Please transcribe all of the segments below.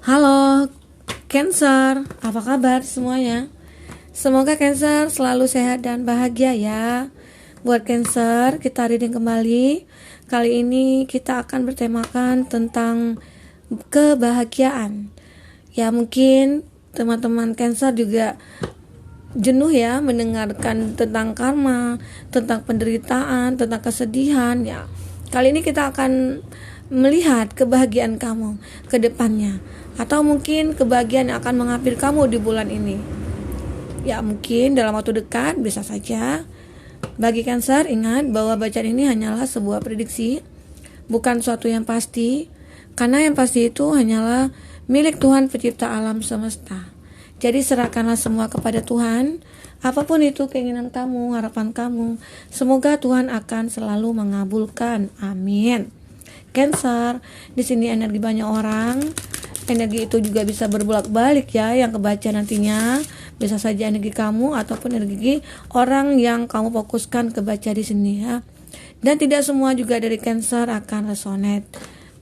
Halo Cancer, apa kabar semuanya? Semoga Cancer selalu sehat dan bahagia ya. Buat Cancer, kita reading kembali. Kali ini kita akan bertemakan tentang kebahagiaan. Ya mungkin teman-teman Cancer juga jenuh ya mendengarkan tentang karma, tentang penderitaan, tentang kesedihan ya. Kali ini kita akan melihat kebahagiaan kamu ke depannya, atau mungkin kebahagiaan yang akan menghampiri kamu di bulan ini. Ya mungkin dalam waktu dekat bisa saja. Bagi Cancer, ingat bahwa bacaan ini hanyalah sebuah prediksi, bukan suatu yang pasti, karena yang pasti itu hanyalah milik Tuhan pencipta alam semesta. Jadi serahkanlah semua kepada Tuhan. Apapun itu keinginan kamu, harapan kamu, semoga Tuhan akan selalu mengabulkan. Amin. Cancer, di sini energi banyak orang. Energi itu juga bisa berbolak-balik ya, yang kebaca nantinya bisa saja energi kamu ataupun energi orang yang kamu fokuskan kebaca di sini ya. Dan tidak semua juga dari Cancer akan resonate.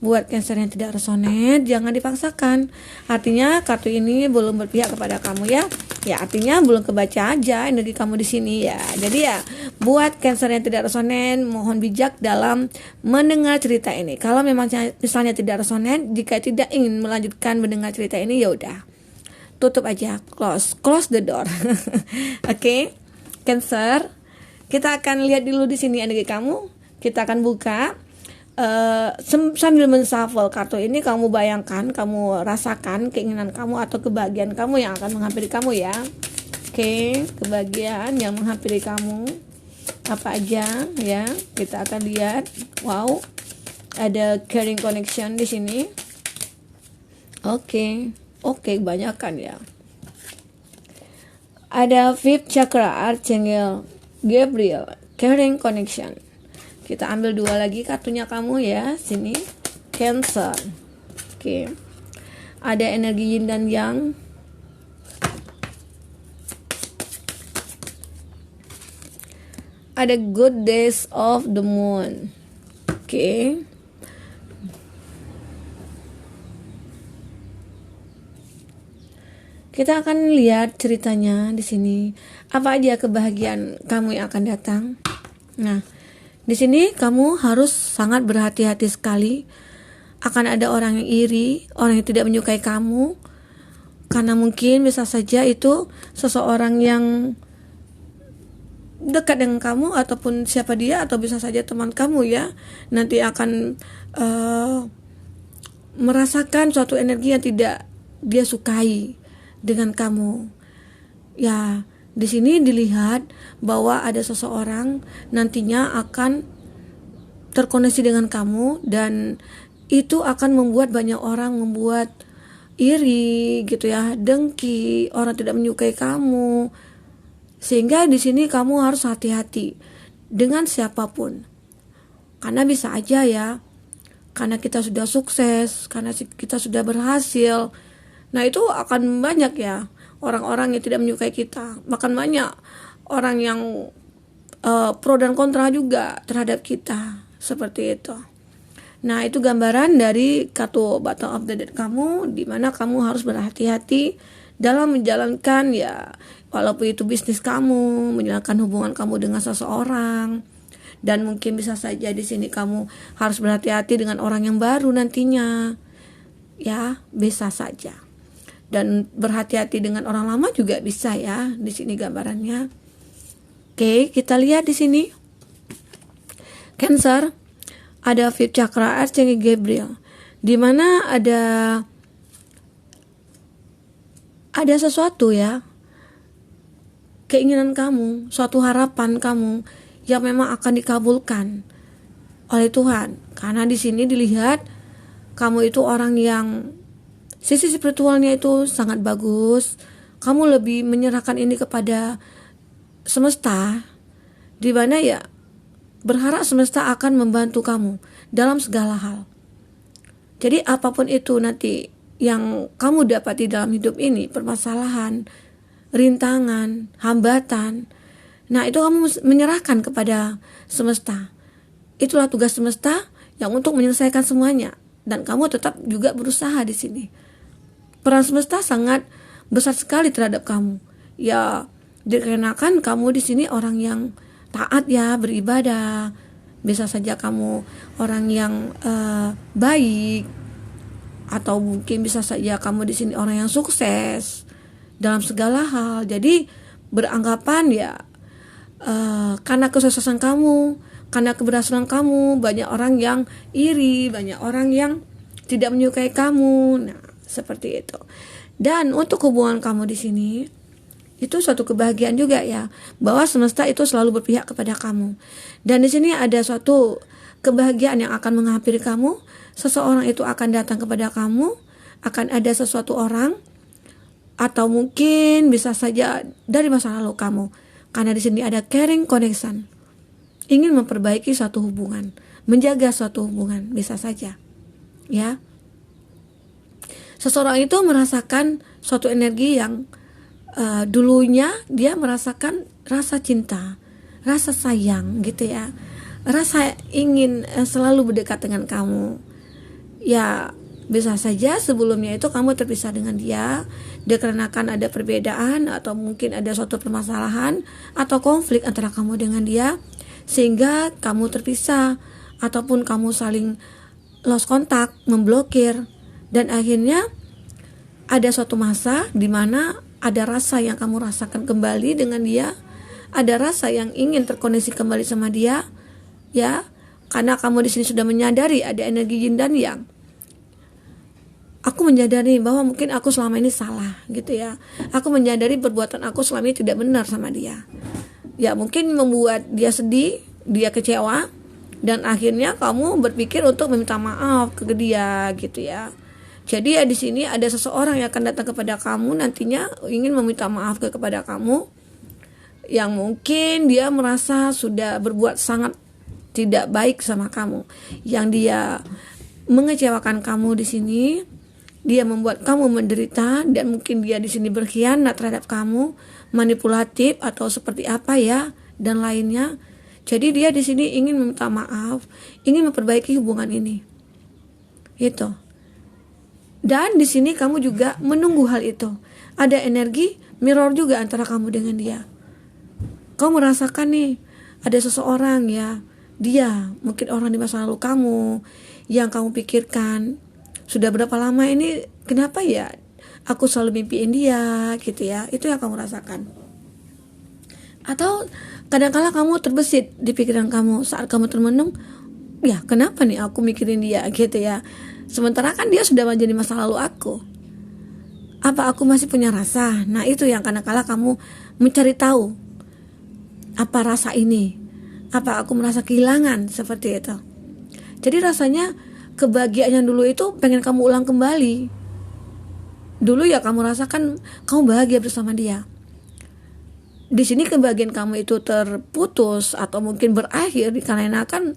Buat Cancer yang tidak resonate, jangan dipaksakan. Artinya kartu ini belum berpihak kepada kamu ya. Ya artinya belum kebaca aja energi kamu di sini ya. Jadi ya buat Cancer yang tidak resonate, mohon bijak dalam mendengar cerita ini. Kalau memang misalnya tidak resonate, jika tidak ingin melanjutkan mendengar cerita ini, ya udah tutup aja, close the door. Oke, Cancer, kita akan lihat dulu di sini energi kamu. Kita akan buka. Sambil menshuffle kartu ini, kamu bayangkan, kamu rasakan keinginan kamu atau kebahagiaan kamu yang akan menghampiri kamu ya. Oke, kebahagiaan yang menghampiri kamu apa aja ya, kita akan lihat. Wow, ada caring connection di sini. Oke, kebanyakan ya. Ada fifth chakra, Archangel Gabriel, caring connection. Kita ambil 2 lagi kartunya kamu ya, sini Cancer. Oke. Ada energi yin dan yang. Ada good days of the moon. Oke. Kita akan lihat ceritanya di sini. Apa aja kebahagiaan kamu yang akan datang. Nah, di sini kamu harus sangat berhati-hati sekali. Akan ada orang yang iri, orang yang tidak menyukai kamu, karena mungkin bisa saja itu seseorang yang dekat dengan kamu ataupun siapa dia, atau bisa saja teman kamu ya. Nanti akan merasakan suatu energi yang tidak dia sukai dengan kamu. Ya, di sini dilihat bahwa ada seseorang nantinya akan terkoneksi dengan kamu, dan itu akan membuat banyak orang membuat iri gitu ya, dengki, orang tidak menyukai kamu. Sehingga di sini kamu harus hati-hati dengan siapapun. Karena bisa aja ya, karena kita sudah sukses, karena kita sudah berhasil, nah itu akan banyak ya orang-orang yang tidak menyukai kita, bahkan banyak orang yang pro dan kontra juga terhadap kita, seperti itu. Nah itu gambaran dari kartu Bottom of the Deck kamu, dimana kamu harus berhati-hati dalam menjalankan ya, walaupun itu bisnis kamu, menjalankan hubungan kamu dengan seseorang. Dan mungkin bisa saja di sini kamu harus berhati-hati dengan orang yang baru nantinya, ya bisa saja. Dan berhati-hati dengan orang lama juga bisa ya, di sini gambarannya. Oke, kita lihat di sini. Cancer, ada fifth chakra Archangel Gabriel, di mana ada sesuatu ya, keinginan kamu, suatu harapan kamu yang memang akan dikabulkan oleh Tuhan. Karena di sini dilihat kamu itu orang yang sisi spiritualnya itu sangat bagus. Kamu lebih menyerahkan ini kepada semesta, di mana ya berharap semesta akan membantu kamu dalam segala hal. Jadi apapun itu nanti yang kamu dapati dalam hidup ini, permasalahan, rintangan, hambatan, nah itu kamu menyerahkan kepada semesta. Itulah tugas semesta yang untuk menyelesaikan semuanya. Dan kamu tetap juga berusaha di sini. peran semesta sangat besar sekali terhadap kamu. Ya, dikarenakan kamu di sini orang yang taat ya, beribadah. Bisa saja kamu orang yang baik, atau mungkin bisa saja kamu di sini orang yang sukses dalam segala hal. Jadi beranggapan ya karena kesuksesan kamu, karena keberhasilan kamu, banyak orang yang iri, banyak orang yang tidak menyukai kamu. Nah, seperti itu. Dan untuk hubungan kamu di sini, itu suatu kebahagiaan juga ya, bahwa semesta itu selalu berpihak kepada kamu. Dan di sini ada suatu kebahagiaan yang akan menghampiri kamu. Seseorang itu akan datang kepada kamu, akan ada sesuatu orang, atau mungkin bisa saja dari masa lalu kamu. Karena di sini ada caring connection, ingin memperbaiki suatu hubungan, menjaga suatu hubungan, bisa saja ya. Seseorang itu merasakan suatu energi yang dulunya dia merasakan rasa cinta, rasa sayang gitu ya, rasa ingin selalu berdekat dengan kamu. Ya, bisa saja sebelumnya itu kamu terpisah dengan dia dikarenakan ada perbedaan, atau mungkin ada suatu permasalahan atau konflik antara kamu dengan dia, sehingga kamu terpisah, ataupun kamu saling lost kontak, memblokir. Dan akhirnya ada suatu masa di mana ada rasa yang kamu rasakan kembali dengan dia, ada rasa yang ingin terkoneksi kembali sama dia, ya, karena kamu di sini sudah menyadari ada energi yin dan yang. Aku menyadari bahwa mungkin aku selama ini salah, gitu ya. Aku menyadari perbuatan aku selama ini tidak benar sama dia. Ya, mungkin membuat dia sedih, dia kecewa, dan akhirnya kamu berpikir untuk meminta maaf ke dia, gitu ya. Jadi ya di sini ada seseorang yang akan datang kepada kamu nantinya ingin meminta maaf kepada kamu, yang mungkin dia merasa sudah berbuat sangat tidak baik sama kamu, yang dia mengecewakan kamu di sini, dia membuat kamu menderita, dan mungkin dia di sini berkhianat terhadap kamu, manipulatif atau seperti apa ya, dan lainnya. Jadi dia di sini ingin meminta maaf, ingin memperbaiki hubungan ini. Itu. Dan di sini kamu juga menunggu hal itu. Ada energi mirror juga antara kamu dengan dia. Kamu merasakan nih, ada seseorang ya, dia mungkin orang di masa lalu kamu, yang kamu pikirkan, sudah berapa lama ini, kenapa ya aku selalu mimpiin dia, gitu ya. Itu yang kamu rasakan. Atau kadang-kala kamu terbesit di pikiran kamu saat kamu termenung, ya kenapa nih aku mikirin dia, gitu ya. Sementara kan dia sudah menjadi masa lalu aku. Apa aku masih punya rasa? Nah, itu yang kadang-kala kamu mencari tahu. Apa rasa ini? Apa aku merasa kehilangan, seperti itu. Jadi rasanya kebahagiaan yang dulu itu pengen kamu ulang kembali. Dulu ya kamu rasakan kamu bahagia bersama dia. Di sini kebahagiaan kamu itu terputus atau mungkin berakhir dikarenakan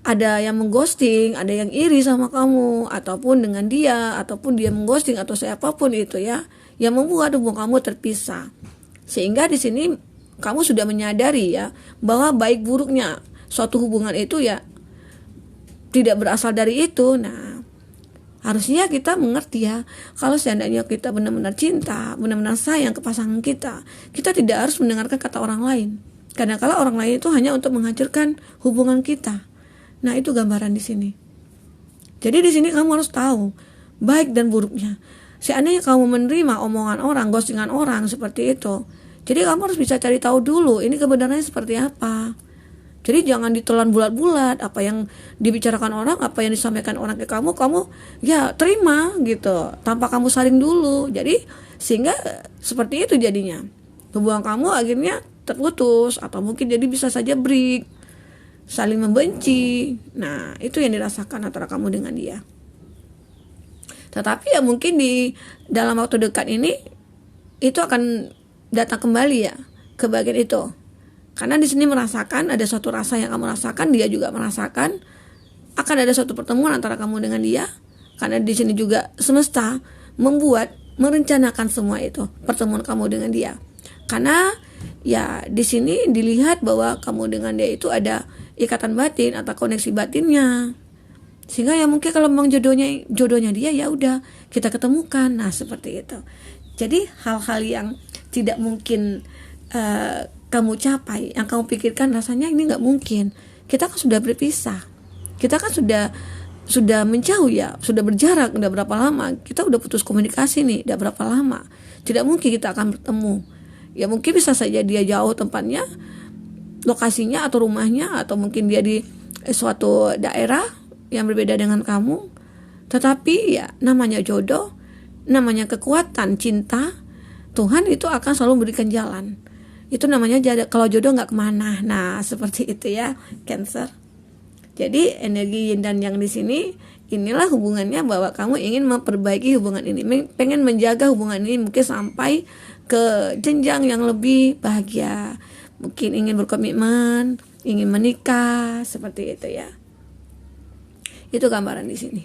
ada yang mengghosting, ada yang iri sama kamu, ataupun dengan dia, ataupun dia mengghosting atau siapapun itu ya, yang membuat hubungan kamu terpisah. Sehingga di sini kamu sudah menyadari ya bahwa baik buruknya suatu hubungan itu ya tidak berasal dari itu. Nah, harusnya kita mengerti ya, kalau seandainya kita benar-benar cinta, benar-benar sayang ke pasangan kita, kita tidak harus mendengarkan kata orang lain. Karena kalau orang lain itu hanya untuk menghancurkan hubungan kita. Nah, itu gambaran di sini. Jadi di sini kamu harus tahu baik dan buruknya. Seandainya kamu menerima omongan orang, ghostingan orang seperti itu, jadi kamu harus bisa cari tahu dulu ini kebenarannya seperti apa. Jadi jangan ditelan bulat-bulat apa yang dibicarakan orang, apa yang disampaikan orang ke kamu ya terima gitu, tanpa kamu saring dulu. Jadi sehingga seperti itu jadinya. Hubungan kamu akhirnya terputus, atau mungkin jadi bisa saja break, saling membenci. Nah, itu yang dirasakan antara kamu dengan dia. Tetapi ya mungkin di dalam waktu dekat ini itu akan datang kembali ya kebahagiaan itu. Karena di sini merasakan ada suatu rasa yang kamu rasakan, dia juga merasakan, akan ada suatu pertemuan antara kamu dengan dia. Karena di sini juga semesta merencanakan semua itu, pertemuan kamu dengan dia. Karena ya di sini dilihat bahwa kamu dengan dia itu ada ikatan batin atau koneksi batinnya. Sehingga ya mungkin kalau memang jodohnya dia, ya udah kita ketemukan. Nah, seperti itu. Jadi hal-hal yang tidak mungkin kamu capai, yang kamu pikirkan rasanya ini nggak mungkin, kita kan sudah berpisah, kita kan sudah menjauh ya, sudah berjarak, udah berapa lama, kita udah putus komunikasi nih, udah berapa lama, tidak mungkin kita akan bertemu. Ya mungkin bisa saja dia jauh tempatnya, lokasinya atau rumahnya, atau mungkin dia di suatu daerah yang berbeda dengan kamu. Tetapi ya namanya jodoh, namanya kekuatan cinta, Tuhan itu akan selalu memberikan jalan. Itu namanya kalau jodoh nggak kemana. Nah, seperti itu ya, Cancer. Jadi energi yin dan yang di sini, inilah hubungannya, bahwa kamu ingin memperbaiki hubungan ini, pengen menjaga hubungan ini mungkin sampai ke jenjang yang lebih bahagia. Mungkin ingin berkomitmen, ingin menikah, seperti itu ya. Itu gambaran di sini.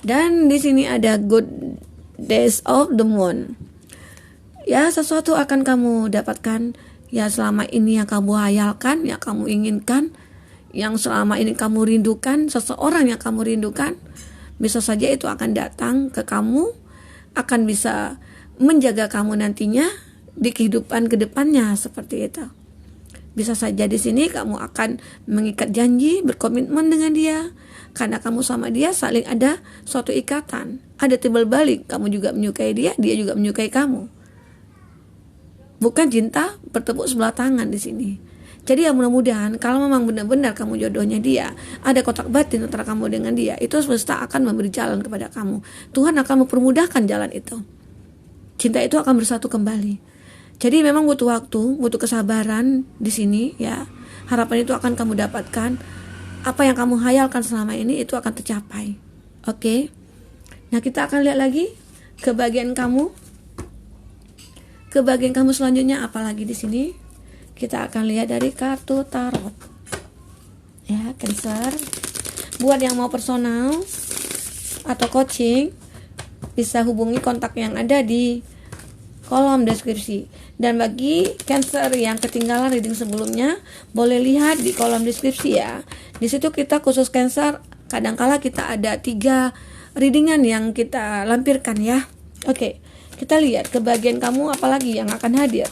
Dan di sini ada good days of the moon. Ya, sesuatu akan kamu dapatkan ya selama ini yang kamu hayalkan, yang kamu inginkan, yang selama ini kamu rindukan, seseorang yang kamu rindukan, bisa saja itu akan datang ke kamu, akan bisa menjaga kamu nantinya di kehidupan kedepannya, seperti itu. Bisa saja di sini kamu akan mengikat janji, berkomitmen dengan dia, karena kamu sama dia saling ada suatu ikatan, ada timbal balik, kamu juga menyukai dia, dia juga menyukai kamu. Bukan cinta bertepuk sebelah tangan di sini. Jadi ya mudah-mudahan kalau memang benar-benar kamu jodohnya dia, ada kotak batin antara kamu dengan dia, itu semesta akan memberi jalan kepada kamu. Tuhan akan mempermudahkan jalan itu. Cinta itu akan bersatu kembali. Jadi memang butuh waktu, butuh kesabaran di sini ya. Harapan itu akan kamu dapatkan. Apa yang kamu hayalkan selama ini itu akan tercapai. Oke. Nah, kita akan lihat lagi ke bagian kamu. Ke bagian kamu selanjutnya apalagi di sini? Kita akan lihat dari kartu tarot. Ya, Cancer. Buat yang mau personal atau coaching, bisa hubungi kontak yang ada di kolom deskripsi. Dan bagi Cancer yang ketinggalan reading sebelumnya, boleh lihat di kolom deskripsi ya. Di situ kita khusus Cancer, kadangkala kita ada 3 readingan yang kita lampirkan ya. Oke, kita lihat ke bagian kamu apalagi yang akan hadir.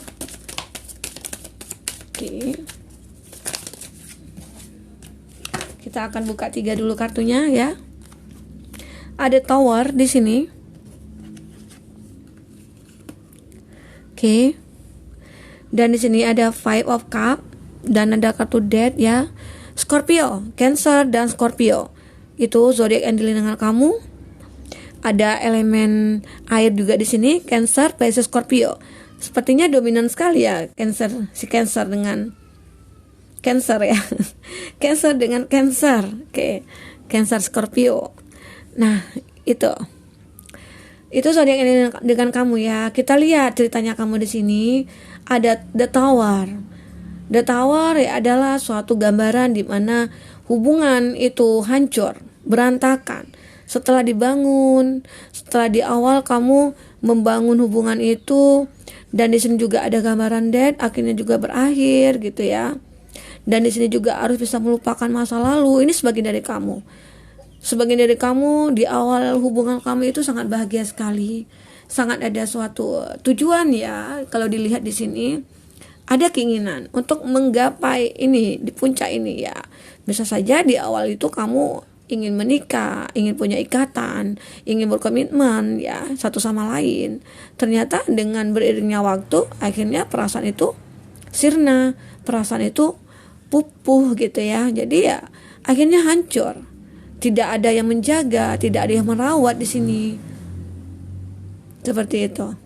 Oke. Kita akan buka 3 dulu kartunya ya. Ada Tower di sini. Oke. Dan di sini ada Five of Cup dan ada kartu Death ya. Scorpio, Cancer dan Scorpio. Itu zodiak yang dengan kamu. Ada elemen air juga di sini, Cancer, Pisces, Scorpio. Sepertinya dominan sekali ya Cancer, si Cancer dengan Cancer ya. Cancer dengan Cancer. Oke. Cancer Scorpio. Nah, itu zodiak ini dengan kamu ya. Kita lihat ceritanya kamu di sini. Ada The Tower. The Tower ya adalah suatu gambaran di mana hubungan itu hancur, berantakan. Setelah dibangun, setelah di awal kamu membangun hubungan itu, dan di sini juga ada gambaran death, akhirnya juga berakhir gitu ya. Dan di sini juga harus bisa melupakan masa lalu. Ini sebagian dari kamu. Sebagian dari kamu di awal hubungan kamu itu sangat bahagia sekali, sangat ada suatu tujuan ya. Kalau dilihat di sini ada keinginan untuk menggapai ini di puncak ini ya. Bisa saja di awal itu kamu ingin menikah, ingin punya ikatan, ingin berkomitmen ya satu sama lain. Ternyata dengan beriringnya waktu, akhirnya perasaan itu sirna, perasaan itu pupuh gitu ya. Jadi ya akhirnya hancur. Tidak ada yang menjaga, tidak ada yang merawat di sini. Seperti itu.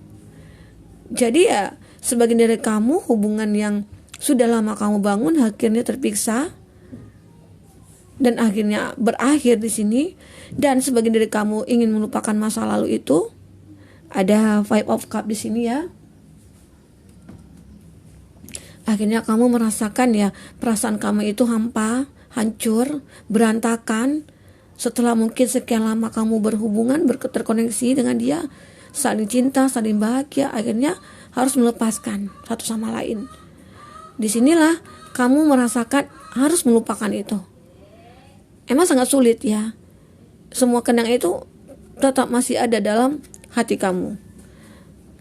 Jadi ya sebagian dari kamu hubungan yang sudah lama kamu bangun akhirnya terpiksa dan akhirnya berakhir di sini. Dan sebagian dari kamu ingin melupakan masa lalu itu. Ada Five of Cup di sini ya. Akhirnya kamu merasakan ya perasaan kamu itu hampa, hancur, berantakan. Setelah mungkin sekian lama kamu berhubungan, terkoneksi dengan dia, saling cinta, saling bahagia, akhirnya harus melepaskan satu sama lain. Disinilah kamu merasakan harus melupakan itu. Emang sangat sulit ya. semua kenang itu tetap masih ada dalam hati kamu.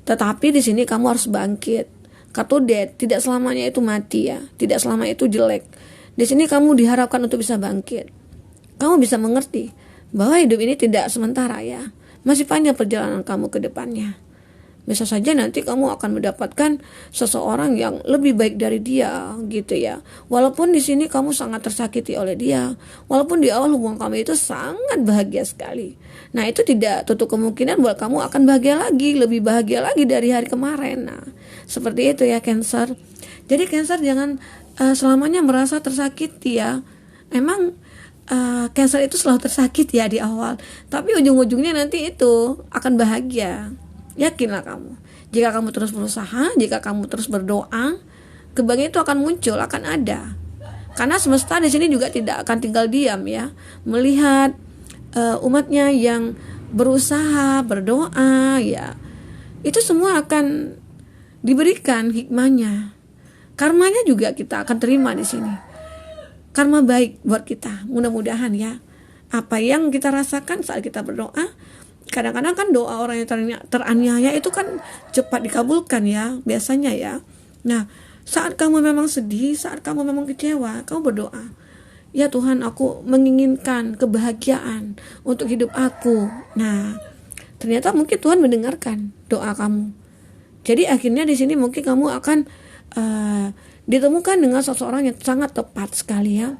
Tetapi di sini kamu harus bangkit. Katudet tidak selamanya itu mati ya, tidak selamanya itu jelek. Di sini kamu diharapkan untuk bisa bangkit. Kamu bisa mengerti bahwa hidup ini tidak sementara ya. Masih panjang perjalanan kamu ke depannya. Bisa saja nanti kamu akan mendapatkan seseorang yang lebih baik dari dia gitu ya. Walaupun di sini kamu sangat tersakiti oleh dia, walaupun di awal hubungan kamu itu sangat bahagia sekali. Nah, itu tidak tutup kemungkinan bahwa kamu akan bahagia lagi, lebih bahagia lagi dari hari kemarin. Nah, seperti itu ya Cancer. Jadi Cancer jangan selamanya merasa tersakiti ya. Emang Cancer itu selalu tersakiti ya di awal, tapi ujung-ujungnya nanti itu akan bahagia. Yakinlah kamu. Jika kamu terus berusaha, jika kamu terus berdoa, kebahagiaan itu akan muncul, akan ada. Karena semesta di sini juga tidak akan tinggal diam ya, melihat umatnya yang berusaha, berdoa ya. Itu semua akan diberikan hikmahnya. Karmanya juga kita akan terima di sini. Karma baik buat kita, mudah-mudahan ya. Apa yang kita rasakan saat kita berdoa, kadang-kadang kan doa orang yang teraniaya itu kan cepat dikabulkan ya, biasanya ya. Nah, saat kamu memang sedih, saat kamu memang kecewa, kamu berdoa, ya Tuhan, aku menginginkan kebahagiaan untuk hidup aku. Nah, ternyata mungkin Tuhan mendengarkan doa kamu. Jadi akhirnya di sini mungkin kamu akan ditemukan dengan seseorang yang sangat tepat sekali ya.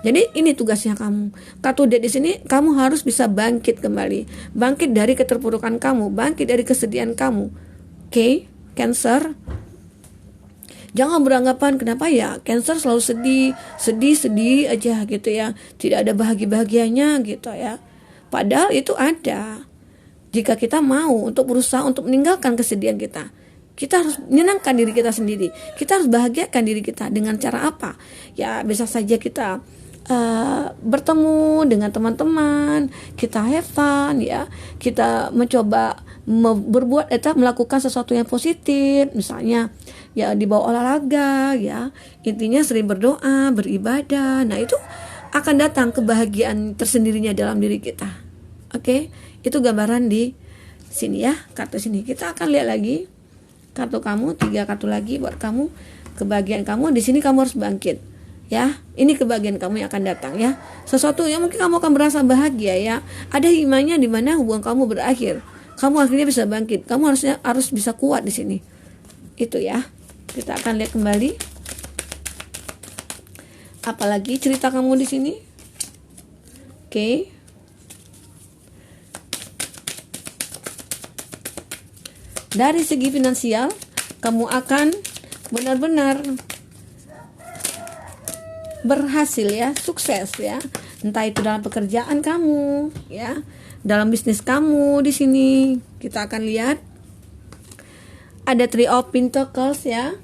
Jadi ini tugasnya kamu. Katudet di sini kamu harus bisa bangkit kembali, bangkit dari keterpurukan kamu, bangkit dari kesedihan kamu. Oke, Cancer. Jangan beranggapan kenapa ya Cancer selalu sedih aja gitu ya, tidak ada bahagianya gitu ya. Padahal itu ada. Jika kita mau untuk berusaha untuk meninggalkan kesedihan kita, kita harus menyenangkan diri kita sendiri. Kita harus bahagiakan diri kita dengan cara apa? Ya bisa saja kita bertemu dengan teman-teman, kita have fun ya, kita mencoba melakukan sesuatu yang positif, misalnya ya dibawa olahraga ya, intinya sering berdoa, beribadah. Nah itu akan datang kebahagiaan tersendirinya dalam diri kita. Oke, itu gambaran di sini ya, kartu sini. Kita akan lihat lagi kartu kamu, 3 kartu lagi buat kamu, kebahagiaan kamu. Di sini kamu harus bangkit. Ya, ini kebahagiaan kamu yang akan datang ya. Sesuatu yang mungkin kamu akan merasa bahagia ya. Ada hikmahnya di mana hubungan kamu berakhir. Kamu akhirnya bisa bangkit. Kamu harus bisa kuat di sini. Itu ya. Kita akan lihat kembali. Apalagi cerita kamu di sini. Oke. Dari segi finansial, kamu akan benar-benar berhasil ya, sukses ya. Entah itu dalam pekerjaan kamu ya, dalam bisnis kamu. Di sini kita akan lihat ada Three of Pentacles ya.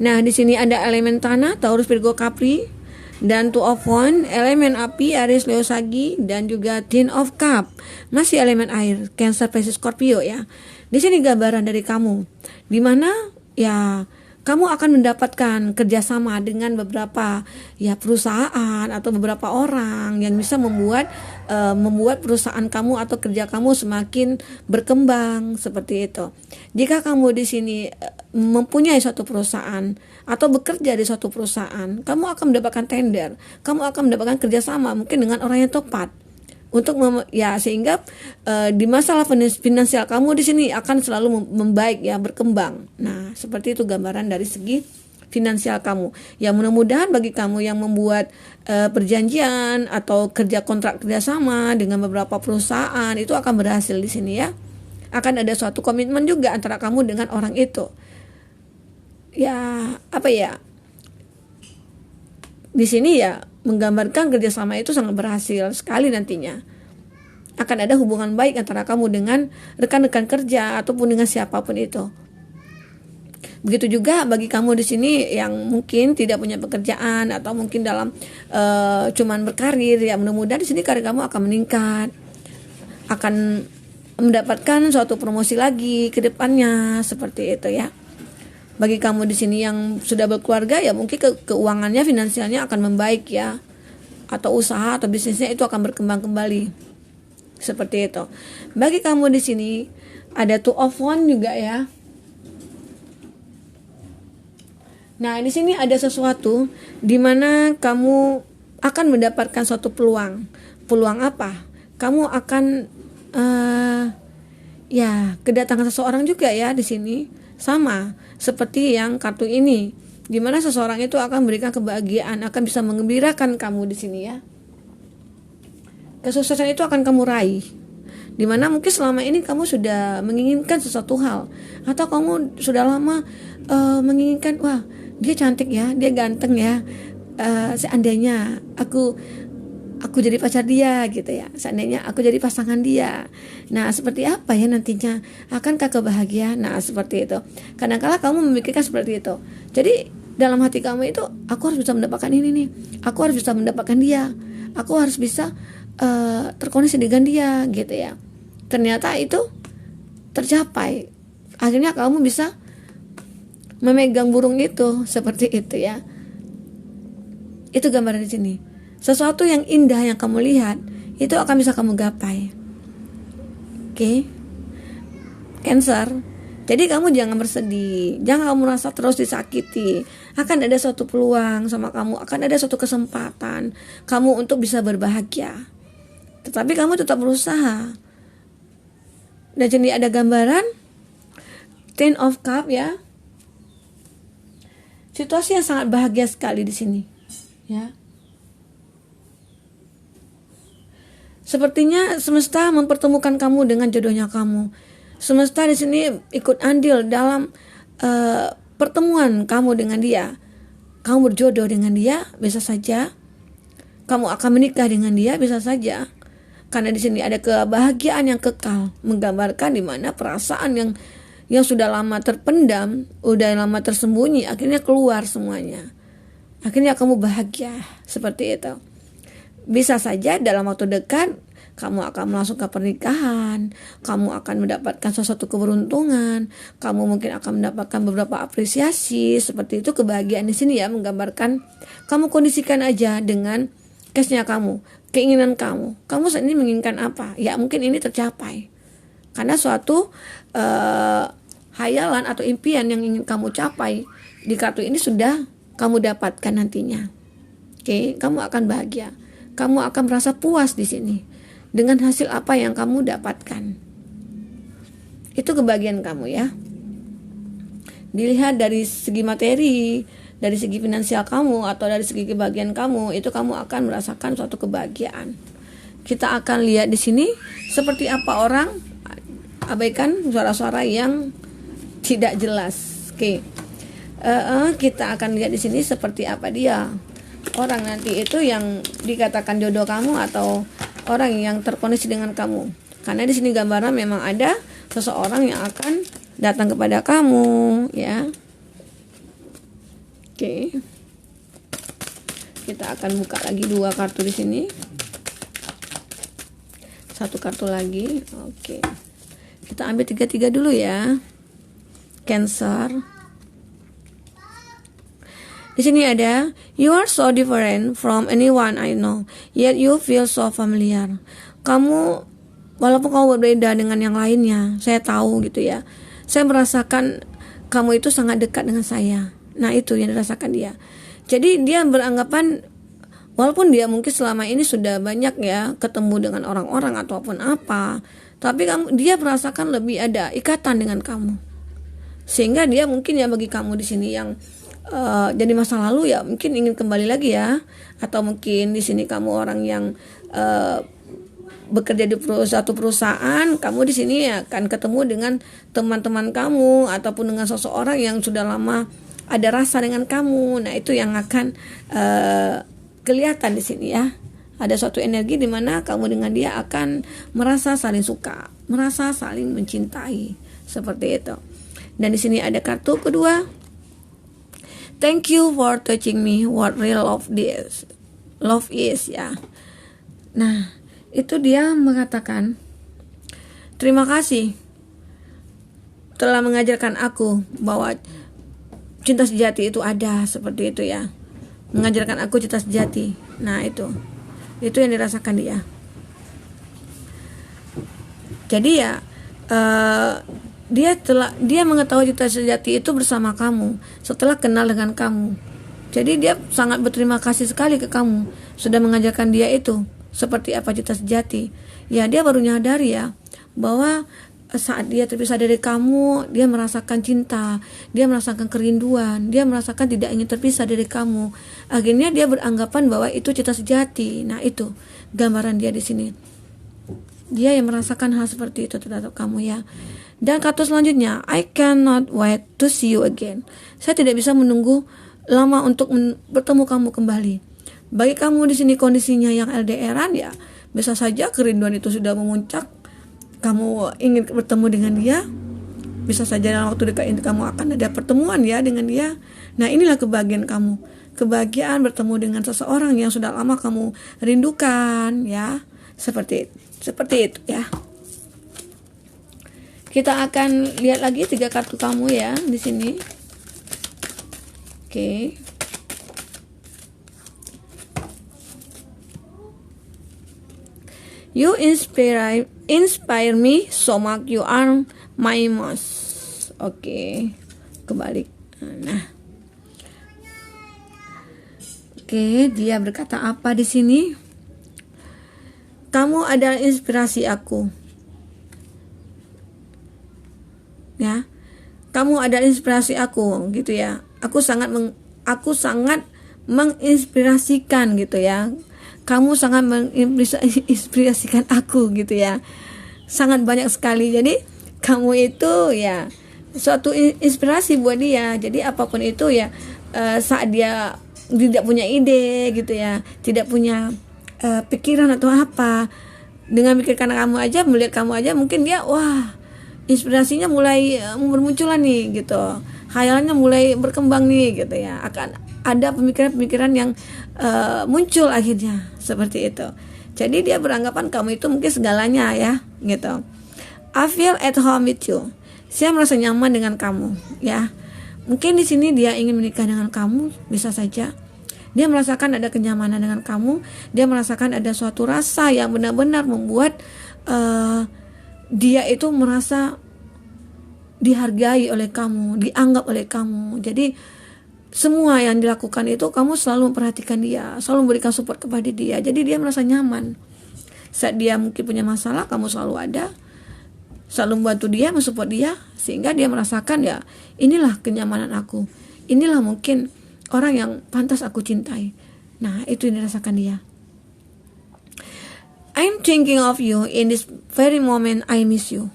Nah, di sini ada elemen tanah, Taurus, Virgo, Capri, dan Two of Wands, elemen api, Aries, Leo, Sagi, dan juga Ten of Cup, masih elemen air, Cancer, Pisces, Scorpio ya. Di sini gambaran dari kamu, di mana ya kamu akan mendapatkan kerjasama dengan beberapa ya perusahaan atau beberapa orang yang bisa membuat perusahaan kamu atau kerja kamu semakin berkembang seperti itu. Jika kamu di sini mempunyai suatu perusahaan atau bekerja di suatu perusahaan, kamu akan mendapatkan tender, kamu akan mendapatkan kerjasama mungkin dengan orang yang tepat. Untuk sehingga di masalah finansial kamu di sini akan selalu membaik ya, berkembang. Nah, seperti itu gambaran dari segi finansial kamu. Ya mudah-mudahan bagi kamu yang membuat perjanjian atau kontrak kerjasama dengan beberapa perusahaan itu akan berhasil di sini ya. Akan ada suatu komitmen juga antara kamu dengan orang itu. Ya, apa ya? Di sini ya menggambarkan kerjasama itu sangat berhasil sekali nantinya. Akan ada hubungan baik antara kamu dengan rekan-rekan kerja ataupun dengan siapapun itu. Begitu juga bagi kamu di sini yang mungkin tidak punya pekerjaan atau mungkin dalam cuman berkarir ya, mudah-mudahan di sini karir kamu akan meningkat, akan mendapatkan suatu promosi lagi ke depannya seperti itu ya. Bagi kamu di sini yang sudah berkeluarga ya mungkin keuangannya, finansialnya akan membaik ya. atau usaha atau bisnisnya itu akan berkembang kembali. Seperti itu. Bagi kamu di sini ada two of one juga ya. Nah, di sini ada sesuatu di mana kamu akan mendapatkan suatu peluang. Peluang apa? Kamu akan kedatangan seseorang juga ya di sini. Sama seperti yang kartu ini, di mana seseorang itu akan memberikan kebahagiaan, akan bisa mengembirakan kamu di sini ya. Kesuksesan itu akan kamu raih. Dimana mungkin selama ini kamu sudah menginginkan sesuatu hal, atau kamu sudah lama menginginkan, wah dia cantik ya, dia ganteng ya, seandainya aku jadi pacar dia gitu ya, seandainya aku jadi pasangan dia. Nah seperti apa ya nantinya, akankah kebahagiaan? Nah seperti itu. Kadang-kala kamu memikirkan seperti itu. Jadi dalam hati kamu itu, aku harus bisa mendapatkan ini nih, aku harus bisa mendapatkan dia, aku harus bisa terkoneksi dengan dia gitu ya. Ternyata itu tercapai. Akhirnya kamu bisa memegang burung itu, seperti itu ya. Itu gambaran di sini. Sesuatu yang indah yang kamu lihat itu akan bisa kamu gapai. Oke. Cancer. Jadi kamu jangan bersedih, jangan kamu merasa terus disakiti. Akan ada suatu peluang sama kamu, akan ada suatu kesempatan kamu untuk bisa berbahagia. Tetapi kamu tetap berusaha. Dan jadi ada gambaran Ten of Cup ya. Situasi yang sangat bahagia sekali di sini, ya. Sepertinya semesta mempertemukan kamu dengan jodohnya kamu. Semesta di sini ikut andil dalam pertemuan kamu dengan dia. Kamu berjodoh dengan dia, bisa saja. Kamu akan menikah dengan dia, bisa saja. Karena di sini ada kebahagiaan yang kekal, menggambarkan di mana perasaan yang sudah lama terpendam, udah lama tersembunyi, akhirnya keluar semuanya. Akhirnya kamu bahagia, seperti itu. Bisa saja dalam waktu dekat kamu akan langsung ke pernikahan, kamu akan mendapatkan sesuatu keberuntungan, kamu mungkin akan mendapatkan beberapa apresiasi, seperti itu. Kebahagiaan di sini ya menggambarkan, kamu kondisikan aja dengan case-nya kamu, keinginan kamu saat ini menginginkan apa, ya mungkin ini tercapai karena suatu hayalan atau impian yang ingin kamu capai di kartu ini sudah kamu dapatkan nantinya. Oke, kamu akan bahagia, kamu akan merasa puas di sini dengan hasil apa yang kamu dapatkan. Itu kebahagiaan kamu ya. Dilihat dari segi materi, dari segi finansial kamu, atau dari segi kebahagiaan kamu, itu kamu akan merasakan suatu kebahagiaan. Kita akan lihat di sini seperti apa orang, abaikan suara-suara yang tidak jelas. Oke. Kita akan lihat di sini seperti apa dia. Orang nanti itu yang dikatakan jodoh kamu atau orang yang terkoneksi dengan kamu. Karena di sini gambaran memang ada seseorang yang akan datang kepada kamu, ya. Oke. Kita akan buka lagi 2 kartu di sini. 1 kartu lagi. Oke. Kita ambil 3 dulu ya. Cancer. Di sini ada, you are so different from anyone I know, yet you feel so familiar. Kamu, walaupun kamu berbeda dengan yang lainnya, saya tahu gitu ya. Saya merasakan kamu itu sangat dekat dengan saya. Nah itu yang dirasakan dia. Jadi dia beranggapan, walaupun dia mungkin selama ini sudah banyak ya ketemu dengan orang-orang ataupun apa, tapi dia merasakan lebih ada ikatan dengan kamu. Sehingga dia mungkin ya bagi kamu di sini yang jadi masa lalu ya mungkin ingin kembali lagi ya, atau mungkin di sini kamu orang yang bekerja di satu perusahaan, kamu di sini akan ketemu dengan teman-teman kamu ataupun dengan seseorang yang sudah lama ada rasa dengan kamu. Nah itu yang akan kelihatan di sini ya. Ada suatu energi di mana kamu dengan dia akan merasa saling suka, merasa saling mencintai, seperti itu. Dan di sini ada kartu kedua. Thank you for teaching me what real love is ya. Nah, itu dia mengatakan, terima kasih telah mengajarkan aku bahwa cinta sejati itu ada, seperti itu ya. Mengajarkan aku cinta sejati. Nah, itu. Itu yang dirasakan dia. Jadi ya dia mengetahui cita sejati itu bersama kamu setelah kenal dengan kamu. Jadi dia sangat berterima kasih sekali ke kamu sudah mengajarkan dia itu seperti apa cita sejati. Ya, dia baru nyadari ya bahwa saat dia terpisah dari kamu, dia merasakan cinta, dia merasakan kerinduan, dia merasakan tidak ingin terpisah dari kamu. Akhirnya dia beranggapan bahwa itu cita sejati. Nah, itu gambaran dia di sini. Dia yang merasakan hal seperti itu terhadap kamu ya. Dan kata selanjutnya, I cannot wait to see you again. Saya tidak bisa menunggu lama untuk bertemu kamu kembali. Bagi kamu di sini kondisinya yang LDRan ya, bisa saja kerinduan itu sudah memuncak. Kamu ingin bertemu dengan dia, bisa saja dalam waktu dekat ini kamu akan ada pertemuan ya dengan dia. Nah, inilah kebahagiaan kamu. Kebahagiaan bertemu dengan seseorang yang sudah lama kamu rindukan ya. Seperti itu ya. Kita akan lihat lagi 3 kartu kamu ya di sini. Oke. You inspire me so much. You are my most. Oke. Kebalik. Nah. Oke, dia berkata apa di sini? Kamu adalah inspirasi aku. Ya. Kamu adalah inspirasi aku gitu ya. Aku sangat menginspirasikan gitu ya. Kamu sangat menginspirasikan aku gitu ya. Sangat banyak sekali. Jadi kamu itu ya suatu inspirasi buat dia. Jadi apapun itu ya saat dia tidak punya ide gitu ya, tidak punya pikiran atau apa, dengan mikirkan kamu aja, melihat kamu aja, mungkin dia wah inspirasinya mulai bermunculan nih gitu, khayalannya mulai berkembang nih gitu ya, akan ada pemikiran-pemikiran yang muncul akhirnya seperti itu. Jadi dia beranggapan kamu itu mungkin segalanya ya gitu. I feel at home with you. Saya merasa nyaman dengan kamu ya. Mungkin di sini dia ingin menikah dengan kamu, bisa saja. Dia merasakan ada kenyamanan dengan kamu. Dia merasakan ada suatu rasa yang benar-benar membuat dia itu merasa dihargai oleh kamu, dianggap oleh kamu. Jadi semua yang dilakukan itu kamu selalu memperhatikan dia, selalu memberikan support kepada dia. Jadi dia merasa nyaman. Saat dia mungkin punya masalah, kamu selalu ada, selalu membantu dia, mensupport dia, sehingga dia merasakan ya inilah kenyamanan aku. Inilah mungkin orang yang pantas aku cintai. Nah, itu yang dirasakan dia. I'm thinking of you in this very moment. I miss you.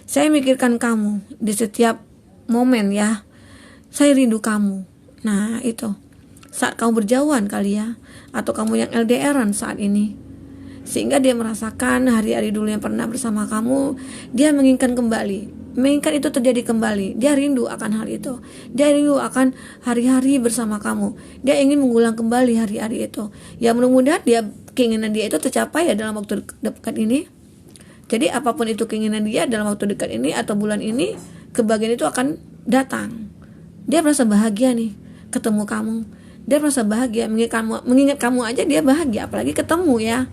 Saya mikirkan kamu di setiap momen ya. Saya rindu kamu. Nah, itu. Saat kamu berjauhan kali ya, atau kamu yang LDRan saat ini. Sehingga dia merasakan hari-hari dulu yang pernah bersama kamu, dia menginginkan kembali. Menginginkan itu terjadi kembali. Dia rindu akan hal itu. Dia rindu akan hari-hari bersama kamu. Dia ingin mengulang kembali hari-hari itu. Ya mudah-mudahan keinginan dia itu tercapai ya dalam waktu dekat ini. Jadi apapun itu keinginan dia dalam waktu dekat ini atau bulan ini, kebahagiaan itu akan datang. Dia merasa bahagia nih ketemu kamu. Dia merasa bahagia mengingat kamu aja dia bahagia, apalagi ketemu ya.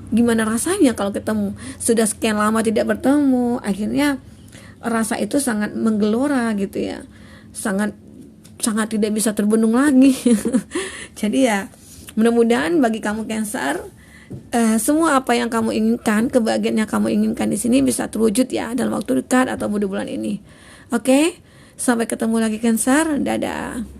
Gimana rasanya kalau ketemu? Sudah sekian lama tidak bertemu, akhirnya rasa itu sangat menggelora gitu ya, sangat tidak bisa terbendung lagi. Jadi ya mudah-mudahan bagi kamu Cancer, semua apa yang kamu inginkan, kebahagiaan yang kamu inginkan di sini bisa terwujud ya dalam waktu dekat atau bulan ini. Oke, sampai ketemu lagi Cancer, dadah.